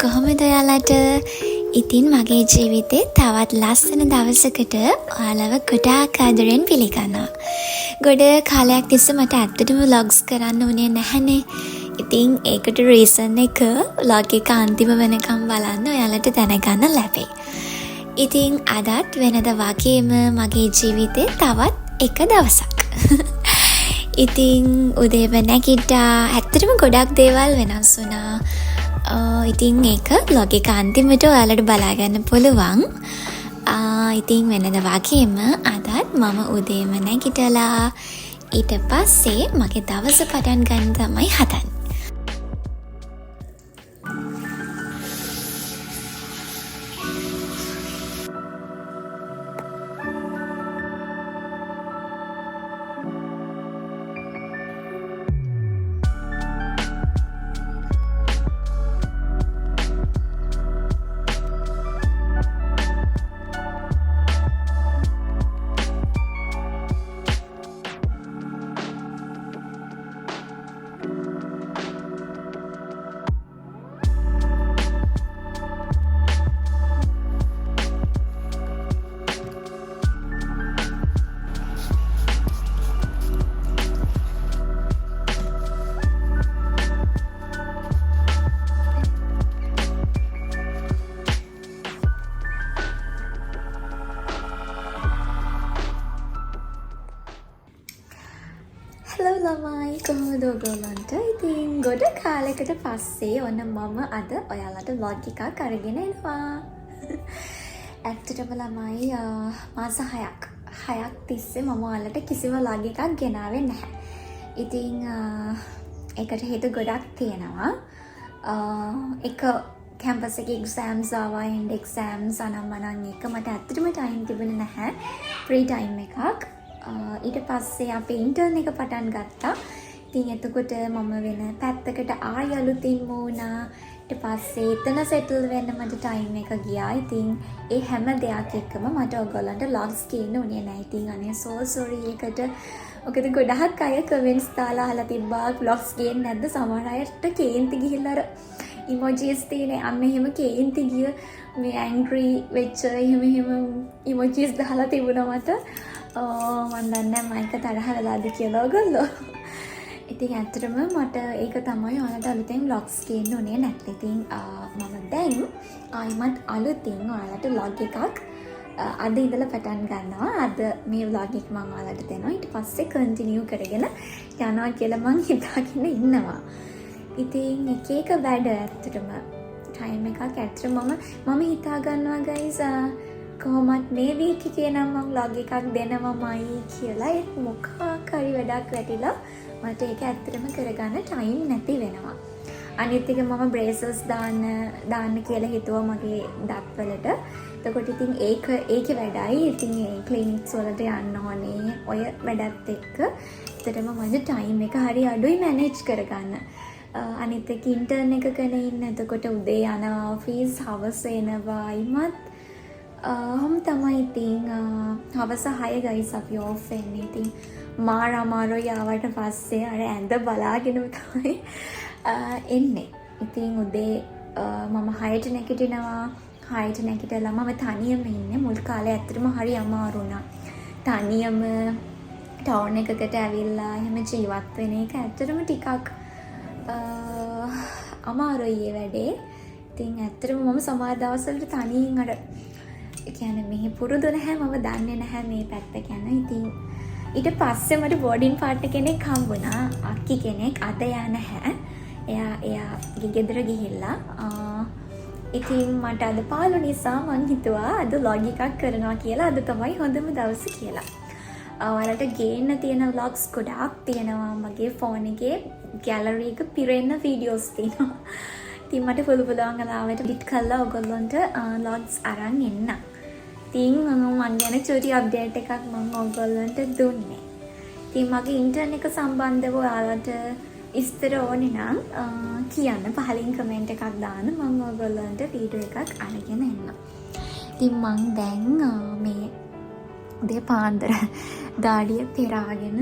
කොහොමද ඔයාලට? ඉතින් මගේ ජීවිතේ තවත් ලස්සන දවසකට ඔයාලව ගොඩාක් ආදරෙන් පිළිගන්නවා. ගොඩ කාලයක් තිස්සේ මට ඇත්තටම vlogs කරන්න උනේ නැහනේ. ඉතින් ඒකට රීසන් එක vlog එක අන්තිම වෙනකම් බලන්න ඔයාලට දැනගන්න ලැබෙයි. ඉතින් අදත් වෙනද වගේම මගේ ජීවිතේ තවත් එක දවසක්. ඉතින් උදේව නැගිට්ටා. ඇත්තටම ගොඩක් දේවල් වෙනස් වුණා. ඉතින් ඒක vlog එක අන්තිමට ඔයාලට බලාගන්න පුළුවන්. ඉතින් වෙනද වගේම අදත් මම උදේම නැගිටලා ඊට පස්සේ මගේ දවස පටන් ගන්න තමයි හදන්නේ. Hello ළමයි, කොහොමද ඔයගොල්ලන්ට? ඉතින් ගොඩ කාලයකට පස්සේ ඔන්න මම අද ඔයාලට vlog එකක් අරගෙන එනවා. ඇත්තටම ළමයි මාස 6ක් තිස්සේ මම ඔයාලට කිසිම vlog එකක් ගෙනාවේ නැහැ. ඉතින් ඒකට හේතු ගොඩක් තියෙනවා. එක කැම්පස් එකේ එක්සෑම්ස් ආවා, එන්ඩ් එක්සෑම්ස් අනම්මනම් එක මට ඇත්තටම ටයිම් තිබුණේ නැහැ. ෆ්‍රී ටයිම් එකක්. ඊට පස්සේ අපේ ඉන්ටර්න් එක පටන් ගත්තා. ඉතින් එතකොට මම වෙන පැත්තකට ආය අලුතින් වුණා. ඊට පස්සේ එතන සෙටල් වෙන්න මට ටයිම් එක ගියා. ඉතින් ඒ හැම දෙයක් එක්කම මට ඔයගොල්ලන්ට vlogs ගේන්න උනේ නැහැ. ඉතින් අනේ so sorry ඒකට. මොකද ගොඩක් අය කමෙන්ට්ස් දාලා අහලා තිබ්බා vlogs ගේන්නේ නැද්ද? සමහර අයට කේන්ති ගිහිල්ලා අර emojis තියෙන අන්න එහෙම කේන්ති ගිය මේ angry වෙච්ච එහෙම emojis දාලා තිබුණා මට. මන් දන්නේ මම එක තරහ වෙලාද කියලා ඔයගොල්ලෝ. ඉතින් ඇත්තටම මට ඒක තමයි ඔයාලට අලුතෙන් vlogs ගේන්න උනේ නැත්නම් ඉතින් මම දැන් ආයිමත් අලුතින් ඔයාලට vlog එකක් අද ඉඳලා පටන් ගන්නවා. අද මේ vlog එක මම ඔයාලට දෙනවා. ඊට පස්සේ කන්ටිනියු කරගෙන යනවා කියලා මං හිතාගෙන ඉන්නවා. ඉතින් එක වැඩ ඇත්තටම ටයිම් එකක් ඇත්තටම මම හිතා ගන්නවා guys කොහොමත් මේ වීක් එකේ නම් මම vlog එකක් දෙනවමයි කියලා. ඒත් මොකක් හරි වැඩක් වැටිලා මට ඒක ඇත්තටම කරගන්න ටයිම් නැති වෙනවා. අනිත් එක මම බ්‍රේසස් දාන්න කියලා හිතුවා මගේ දත්වලට. එතකොට ඉතින් ඒකේ වැඩයි. ඉතින් ඒ ක්ලිනික්ස් වලට යන්න ඕනේ. ඔය වැඩත් එක්ක ඇත්තටම මට ටයිම් එක හරි අඩුයි මැනේජ් කරගන්න. අනිත් එක ඉන්ටර්න් එකකනේ ඉන්න. එතකොට උදේ යනවා ඔෆිස්, හවස එනවා. අයිමත් තමයි ඉතින් හවස 6 guys අපි off වෙන්නේ. ඉතින් මාර අමාරුයි ආවට පස්සේ අර ඇඳ බලාගෙන තමයි එන්නේ. ඉතින් උදේ මම 6ට නැගිටිනවා. 6ට නැගිටලා මම තනියම ඉන්නේ. මුල් කාලේ ඇත්තටම හරි අමාරු වුණා. තනියම ටවුන් එකකට ඇවිල්ලා එහෙම ජීවත් වෙන එක ඇත්තටම ටිකක් අමාරුයි ඒ වැඩේ. ඉතින් ඇත්තටම මම සමහර දවස්වලට තනියෙන් අර කියන්නේ මෙහි පුරුදු නැහැ, මම දන්නේ නැහැ මේ පැත්ත ගැන. ඉතින් ඊට පස්සේ මට බෝඩින් පාර්ට්නර් කෙනෙක් හම්බුණා. අක්කි කෙනෙක්. අද යා නැහැ. එයාගේ ගෙදර ගිහිල්ලා. ඉතින් මට අද පාළු නිසා මං හිතුවා අද vlog එකක් කරනවා කියලා. අද තමයි හොඳම දවස කියලා. ඔයාලට ගේන්න තියෙන vlogs ගොඩාක් තියෙනවා. මගේ ෆෝන් එකේ gallery එක පිරෙන්න වීඩියෝස් තියෙනවා. ඉතින් මට පුළුවන් වෙලාවට edit කරලා ඔයගොල්ලන්ට vlogs අරන් එන්න. ඉතින් මම ගැන චුටි අප්ඩේට් එකක් මම ඔයගොල්ලන්ට දුන්නේ. ඉතින් මගේ ඉන්ටර්න් එක සම්බන්ධව ඔයාලට ඉස්තර ඕනේ නම් කියන්න පහලින් කමෙන්ට් එකක් දාන්න මම ඔයගොල්ලන්ට වීඩියෝ එකක් අරගෙන එන්නම්. ඉතින් මං දැන් මේ උදේ පාන්දර දාඩිය පෙරාගෙන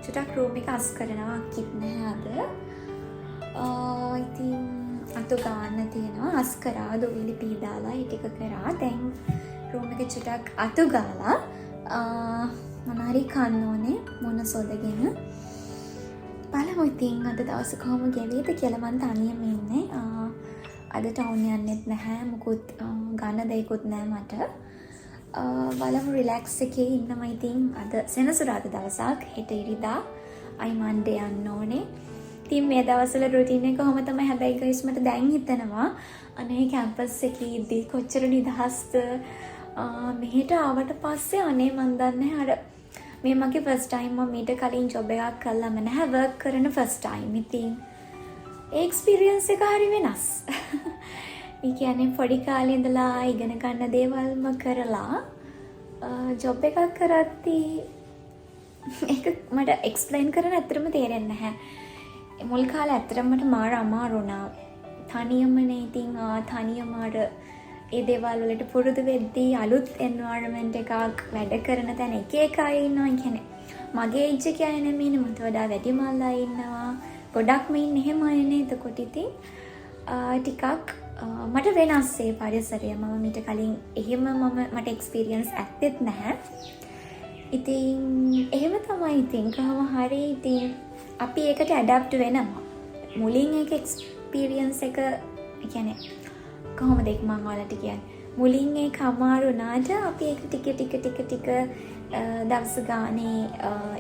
චුටක් රූම් එක අස් කරනවා කිත් නැහැ අද. ඉතින් අතු ගන්න තියෙනවා අස් කරා දොවිලි පීදාලා ඒ ටික කරා. දැන් රූම් එක චුටක් අතු ගාලා මොනාරි කන්න ඕනේ මොන සොදගෙන බලමු. ඉතින් අද දවස කොහොම ගෙවේද කියලා මං තනියම ඉන්නේ. අද ටවුන් යන්නෙත් නැහැ මොකුත් ගන්න දෙයක්වත් නැහැ මට. බලමු රිලැක්ස් එකේ ඉන්නම. ඉතින් අද සෙනසුරාදා දවසක් හෙට ඉරිදා අයි මන්ඩේ යන්න ඕනේ. ඉතින් මේ දවස්වල රුටීන් එක කොහොම තමයි හැබැයි ගයිස් මට දැන් හිතෙනවා අනේ කැම්පස් එකේ ඉද්දි කොච්චර නිදහස්ද මෙහෙට ආවට පස්සේ අනේ මන් දන්නේ අර මේ මගේ ෆස්ට් ටයිම් මම මීට කලින් ජොබ් එකක් කළාම නැහැ වර්ක් කරන ෆස්ට් ටයිම්. ඉතින් ඒ එක්ස්පීරියන්ස් එක හරි වෙනස්. ඒ කියන්නේ පොඩි කාලේ ඉඳලා ඉගෙන ගන්න දේවල්ම කරලා ජොබ් එකක් කරද්දී ඒක මට එක්ස්ප්ලেইন කරන්න ඇත්තටම තේරෙන්නේ නැහැ. මුල් කාලේ ඇත්තටම මට මාර අමාරු වුණා. තනියමනේ ඉතින් තනියම අර ඒ දේවල් වලට පුරුදු වෙද්දී අලුත් එන්වයරන්මන්ට් එකක් වැඩ කරන තැන එක එක අය ඉන්නවා. කියන්නේ මගේ ඒජ් එක අය නෙමෙයි මට වඩා වැඩි මල්ලා ඉන්නවා. ගොඩක්ම ඉන්නේ එහෙම අය නේද? කොට ඉතින් ටිකක් මට වෙනස් ඒ පරිසරය. මම මීට කලින් එහෙම මට එක්ස්පීරියන්ස් ඇත්තෙත් නැහැ. ඉතින් එහෙම තමයි. ඉතින් කොහොම හරි ඉතින් අපි ඒකට ඇඩැප්ට් වෙනවා. මුලින් ඒක එක්ස්පීරියන්ස් එක කියන්නේ කොහොමද ඒක මම ඔයාලට කියන්නේ. මුලින් ඒක අමාරු වුණාට අපි ඒක ටික දවස් ගානේ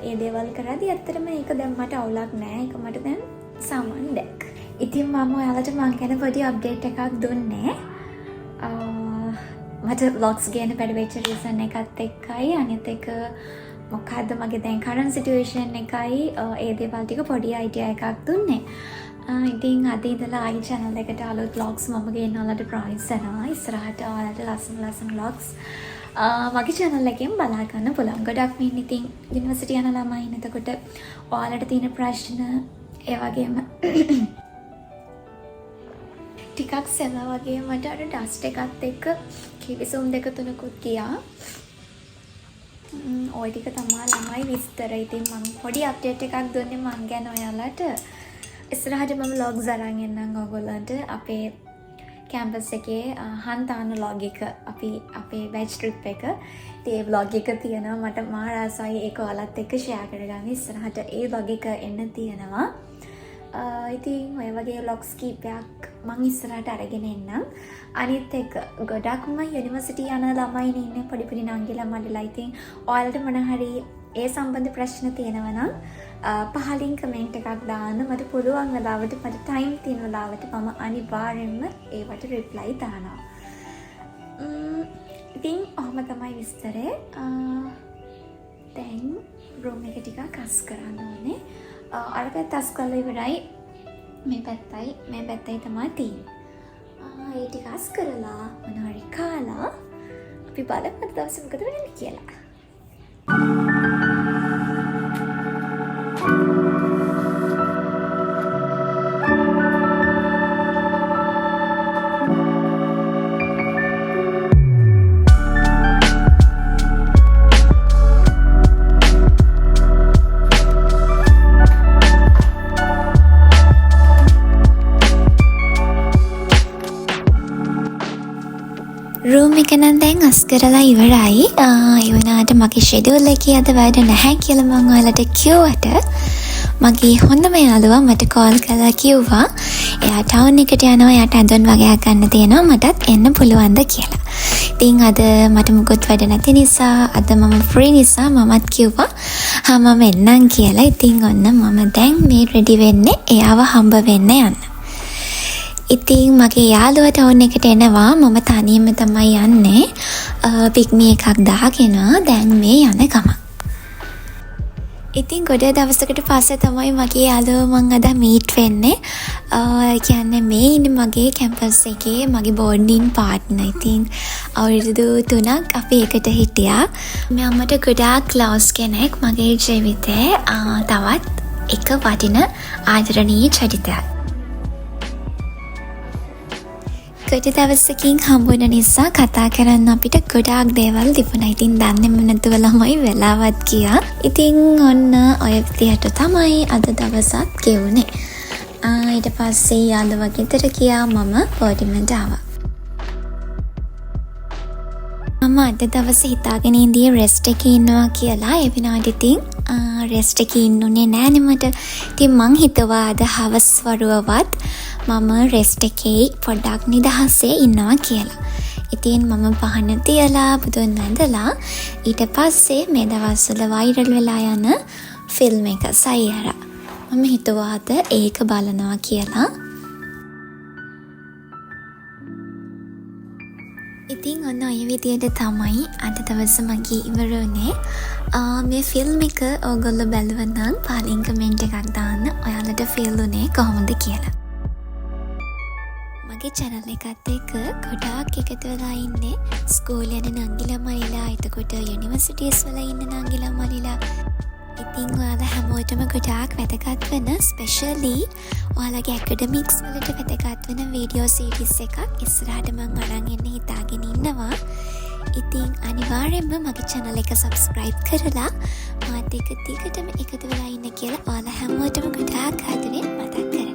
ඒ දේවල් කරද්දී ඇත්තටම ඒක දැන් මට අවුලක් නෑ. ඒක මට දැන් සාමාන්‍ය දෙයක්. ඉතින් මම ඔයාලට මං ගැන පොඩි අප්ඩේට් එකක් දුන්නේ. මට vlogs ගේන්න බැරි වෙච්ච රීසන් එකත් එක්කයි අනිත් එක මොකද්ද මගේ දැන් කරන්ට් සිටුේෂන් එකයි ඒ දේවල් ටික පොඩි අයිඩියා එකක් දුන්නේ. ඉතින් අද ඉඳලා ආයි channel එකට අලුත් vlogs මම ගේන්න ඔයාලට ප්‍රොමිස් කරනවා. ඉස්සරහට ඔයාලට ලස්සන vlogs මගේ channel එකෙන් බලා ගන්න පුළුවන්. ගොඩක් මේ ඉතින් යුනිවර්සිටි යන ළමයි ඉන්න. එතකොට ඔයාලට තියෙන ප්‍රශ්න ඒ වගේම ටිකක් සෙලා වගේ මට අර ඩස්ට් එකත් එක්ක කිවිසුම් දෙක තුනකුත් ගියා. ඔය ටික තමයි ළමයි විස්තර. ඉතින් මම පොඩි අප්ඩේට් එකක් දුන්නේ මං ගැන ඔයාලට. ඉස්සරහට මම vlogs අරන් එන්නම් ඔයගොල්ලන්ට. අපේ කැම්පස් එකේ හන්තාන vlog එක අපේ batch trip එක. ඉතින් ඒ vlog එක තියෙනවා. මට මාර ආසයි ඒක ඔයාලත් එක්ක share කරගන්න. ඉස්සරහට ඒ vlog එක එන්න තියෙනවා. ඉතින් ඔය වගේ vlogs කීපයක් මං ඉස්සරහට අරගෙන එන්නම්. අනිත් එක ගොඩක්ම යුනිවර්සිටි යන ළමයි ඉන්නේ පොඩි නංගිලා මඩලා. ඉතින් ඔයාලට මොන හරි ඒ සම්බන්ධ ප්‍රශ්න තියෙනවා නම් පහලින් කමෙන්ට් එකක් දාන්න. මට පුළුවන් වෙලාවට මට ටයිම් තියෙන වෙලාවට මම අනිවාර්යෙන්ම ඒවට රිප්ලයි දානවා. ඉතින් ඔහොම තමයි විස්තරේ. දැන් රූම් එක ටිකක් අස් කරන්න ඕනේ. අර පැත්ත අස් කරලා ඉවරයි. මේ පැත්තයි තමයි තියෙන්නේ. ඒ ටික අස් කරලා මොනවාරි කාලා අපි බලමු අද දවසේ මොකද වෙන්නේ කියලා. රූම් එක නම් දැන් අස් කරලා ඉවරයි. ඒ වුණාට මගේ ෂෙඩියුල් එකේ අද වැඩ නැහැ කියලා මම ඔයාලට කිව්වට මගේ හොඳම යාළුවා මට කෝල් කරලා කිව්වා එයා ටවුන් එකට යනවා, එයාට ඇඳුම් වගේක් ගන්න තියෙනවා, මටත් එන්න පුළුවන්ද කියලා. ඉතින් අද මට මුකුත් වැඩ නැති නිසා අද මම ෆ්‍රී නිසා මමත් කිව්වා මම එන්නම් කියලා. ඉතින් ඔන්න මම දැන් මේ රෙඩි වෙන්නේ එයාව හම්බ වෙන්න යන්න. ඉතින් මගේ යාළුවා ටවුන් එකට එනවා. මම තනියම තමයි යන්නේ. පික්මි එකක් දාගෙන දැන් මේ යන ගමන්. ඉතින් ගොඩ දවසකට පස්සේ තමයි මගේ යාළුවෝ මං අද මීට් වෙන්නේ. කියන්නේ මේ ඉන්නේ මගේ කැම්පස් එකේ මගේ බෝඩින් පාර්ට්නර්. ඉතින් අවුරුදු 3ක් අපි එකට හිටියා. මමට ගොඩාක් ක්ලෝස් කෙනෙක් මගේ ජීවිතේ තවත් එක වටින ආදරණීය චරිතයක්. ගොඩ දවසකින් හම්බුන නිසා කතා කරන්න අපිට ගොඩාක් දේවල් තිබුණා. ඉතින් දන්නේම නැතුව ළමයි වෙලාවත් ගියා. ඉතින් ඔන්න ඔය විදිහට තමයි අද දවසත් ගෙවුනේ. ඊට පස්සේ යාළුවා ගෙදර ගියා, මම පොඩිමට ආවා. මම අද දවසේ හිතාගෙන ඉඳී රෙස්ට් එකේ ඉන්නවා කියලා. ඒ විනාඩි ඉතින් රෙස්ට් එකේ ඉන්නුනේ නෑනේ මට. ඉතින් මං හිතුවා අද හවස් වරුවවත් මම රෙස්ට් එකේ පොඩ්ඩක් නිදහසේ ඉන්නවා කියලා. ඉතින් මම පහන තියලා බුදුන් වැඳලා ඊට පස්සේ මේ දවස්වල වෛරල් වෙලා යන ෆිල්ම් එක සයියරා. මම හිතුවා අද ඒක බලනවා කියලා. ඉතින් ඔන්න ඔය විදියට තමයි අද දවස මගේ ඉවර වුණේ. මේ ෆිල්ම් එක ඕගොල්ලෝ බැලුවා නම් පාලින් කමෙන්ට් එකක් දාන්න ඔයාලට ෆීල් වුණේ කොහොමද කියලා. මගේ channel එකත් එක්ක ගොඩාක් එකතු වෙලා ඉන්නේ ස්කූල් යන නංගිලා මල්ලිලා, එතකොට යුනිවර්සිටිස් වල ඉන්න නංගිලා මල්ලිලා. ඉතින් ඔයාලා හැමෝටම ගොඩාක් වැදගත් වෙන ස්පෙෂලි ඔයාලගේ ඇකඩමික්ස් වලට වැදගත් වෙන වීඩියෝ සීරීස් එකක් ඉස්සරහට මම අරන් එන්න හිතාගෙන ඉන්නවා. ඉතින් අනිවාර්යෙන්ම මගේ channel එක subscribe කරලා මාත් එක්ක දිගටම එකතු වෙලා ඉන්න කියලා ඔයාලා හැමෝටම ගොඩාක් ආදරෙන් මතක් කරගන්න.